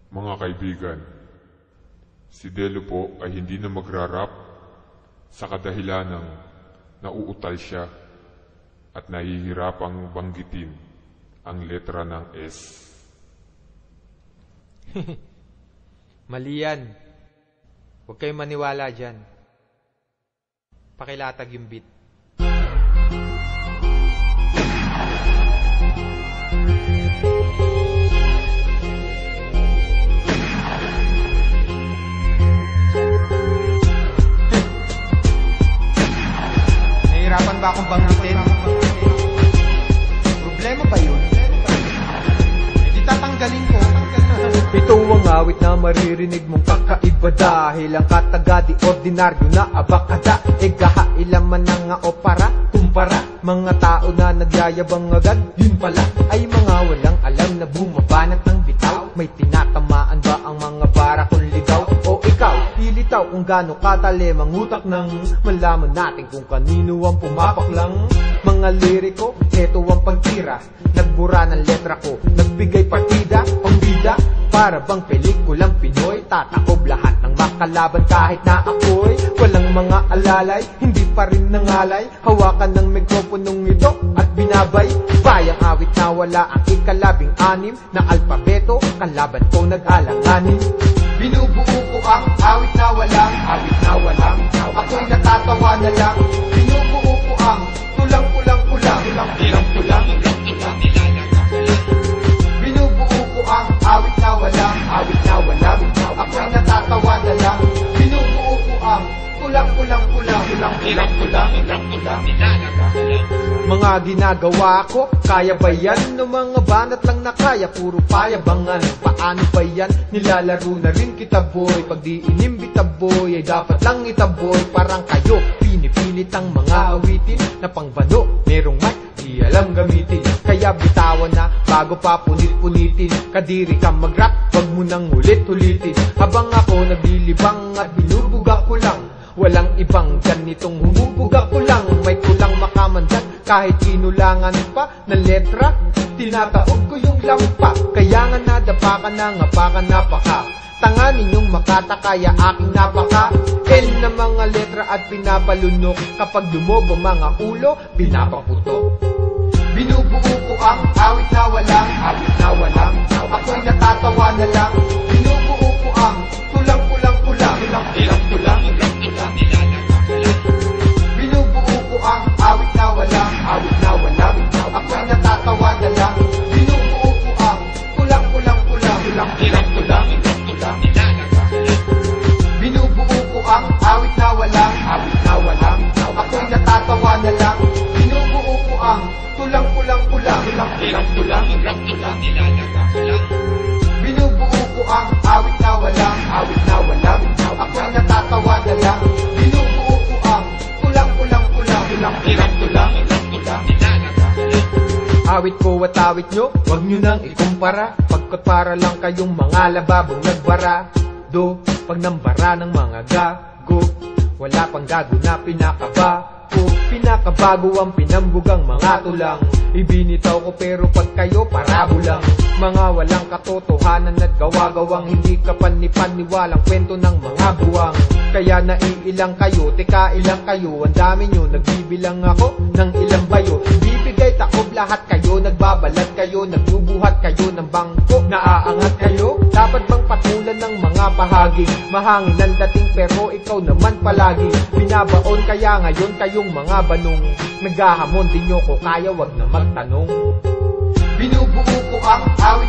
Mga kaibigan, si Delo po ay hindi na magrarap sa kadahilan ng nauutal siya at nahihirapang banggitin ang letra ng S. Mali yan. Huwag kayong maniwala dyan. Pakilatag yung beat. Nahihirapan ba akong banggitin? Problema ba yun? Hindi tatanggalin ko. Ito ang awit na maririnig mong kakaiba dahil ang kataga di ordinaryo na abakada. Kahailan man nga o para kumpara. Mga tao na nagyayabang agad, yun pala ay mga walang alam na bumabanat ng bitaw. May tinatamaan ba ang mga bara kung ligaw? O ikaw, ilitaw kung gaano katali mangutak nang malaman natin kung kanino ang pumapak lang. Mga liriko, eto ang pagtira. Nagbura ng letra ko, nagbigay partida, pangbida. Para bang pelikulang Pinoy, tataob lahat ng makalaban kahit na ako'y walang mga alalay, hindi pa rin nangalay. Hawakan ng mikroponong ito at binabay. Bayang awit na wala ang ikalabing-anim na alpabeto, kalaban ko nag-alanganin. Binubuo ko ang awit na walang ako'y natatawa na lang. Binubuo ko ang tulang-kulang-kulang Binubuo ko ang awit na walang ako'y natatawa na lang. Binubuo ko ang tulang-kulang-kulang Mga ginagawa ko, kaya ba yan? No mga banat lang na kaya, puro payabangan. Paano ba yan? Nilalaro na rin kita boy. Pag di inimbita boy, ay dapat lang itaboy. Parang kayo, pinipilit ang mga awitin na pangbano. Merong mic, di alam gamitin. Kaya bitawan na, bago pa punit-punitin. Kadiri ka mag-rap, wag mo nang ulit-ulitin. Habang ako naglilibang at binubuga ko lang. Walang ibang ganitong humubuga ko lang. May kulang makamandan kahit kinulangan pa ng letra. Tinataog ko yung lampa, kaya nga nadapa ka na, ngapa ka napaka. Tanga ninyong makata, kaya aking napaka. L na mga letra at pinapalunok. Kapag lumobo mga ulo, pinapaputok. Binubuo ko ang awit na walang ako'y natatawa na lang. Binubuo ko ang tulang-kulang-kulang Binubuo ko ang awit na walang ako'y natatawa na lang. Binubuo ko ang tulang-kulang-kulang Binubuo ko ang awit na walang ako'y natatawa na lang. Binubuo ko ang tulang-kulang-kulang Binubuo ko ang awit na walang ako'y natatawa na lang. Binubuo ko ang tulang-kulang-kulang Awit ko at awit nyo, wag nyo nang ikumpara. Pagkat para lang kayong mga lababong nagbara. Do, pag nambara ng mga gago, wala pang gago na pinakabago. Pinakabago ang pinambugang mga tulang. Ibinitaw ko pero pag kayo parabo lang. Mga walang katotohanan at gawa-gawang hindi ka panipaniwalang kwento ng mga buwang. Kaya naiilang kayo, teka ilang kayo. Ang dami nyo, nagbibilang ako ng ilang bayo. Bibigay taob lahat kayo, nagbabalat kayo, nagbubuhat kayo ng bangko. Naaangat kayo, dapat bang patulan ng mga bahagi? Mahangin ang dating pero ikaw naman palagi binabaon, kaya ngayon kayong mga banong naghahamon din nyo ko kaya, wag na magtanong. Binubuo ko ang awit